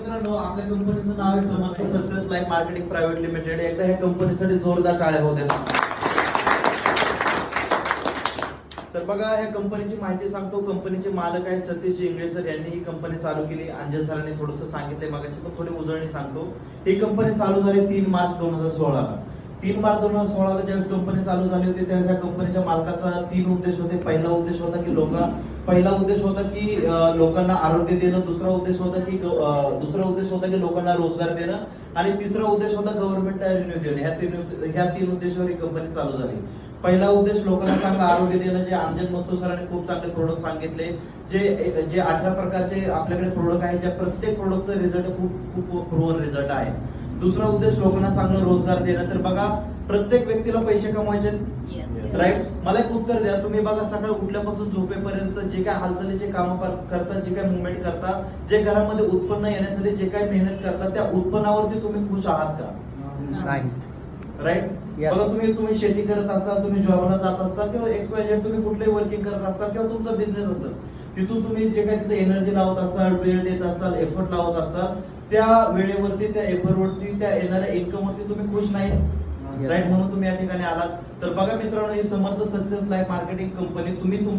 मित्रांनो, आपल्या कंपनीचं नाव आहे Samarth success life marketing private limited. एकदा ह्या कंपनीसाठी जोरदार टाळ्या होऊ द्या. तर बघा, ह्या कंपनीची माहिती सांगतो. कंपनीचे मालक आहे सतीश इंगळे सर. यांनी ही कंपनी चालू केली. अंजय सरांनी थोडंसं सांगितलंय मगाशी, पण थोडी उजळणी सांगतो. ही कंपनी चालू झाली 3 मार्च 2016 ला. 3 मार्च 2016 ला ज्यावेळेस कंपनी चालू झाली होती त्यावेळेस या कंपनीच्या मालकाचा 3 उद्देश होते. पहिला उद्देश होता की लोकांना आरोग्य देणं. दुसरा उद्देश होता की लोकांना रोजगार देणं. आणि तिसरा उद्देश होता गव्हर्नमेंटला रेव्हेन्यू देणं. ह्या 3 उद्देशावर ही कंपनी चालू झाली. पहिला उद्देश लोकांना चांगलं आरोग्य देणं, जे अंजन मस्तूर सरांनी खूप चांगले प्रोडक्ट सांगितले. जे 18 प्रकारचे आपल्याकडे प्रोडक्ट आहेत, ज्या प्रत्येक प्रोडक्टचा रिझल्ट खूप प्रूव्हन रिझल्ट आहे. दुसरा उद्देश लोकांना चांगला रोजगार देणं. तर बघा, प्रत्येक व्यक्तीला पैसे कमवायचे, राईट? मला एक उत्तर द्या. तुम्ही बघा, सकाळी उठल्यापासून झोपेपर्यंत जे काय हालचालीचे काम करता, जे काय मुवमेंट करता, जे घरामध्ये उत्पन्न येण्यासाठी जे काय मेहनत करता, त्या उत्पन्नावरती तुम्ही खुश आहात का? नाही. राईट? बघा, तुम्ही शेती करत असाल, तुम्ही जॉबला जात असाल, किंवा XYZ तुम्ही कुठलेही वर्किंग करत असाल, किंवा तुमचा बिझनेस असेल, तिथून तुम्ही जे काही तिथे एनर्जी लावत असाल, वेळ देत असाल, एफर्ट लावत असाल, त्या वेळेवरती, त्या एफर्टवरती, त्या येणाऱ्या इन्कम वरती तुम्ही खुश नाही, राईट? म्हणून तुम्ही या ठिकाणी आलात. तर बघा मित्रांनो, ही समर्थ सक्सेस लाईफ मार्केटिंग कंपनी, तुम्ही तुमचं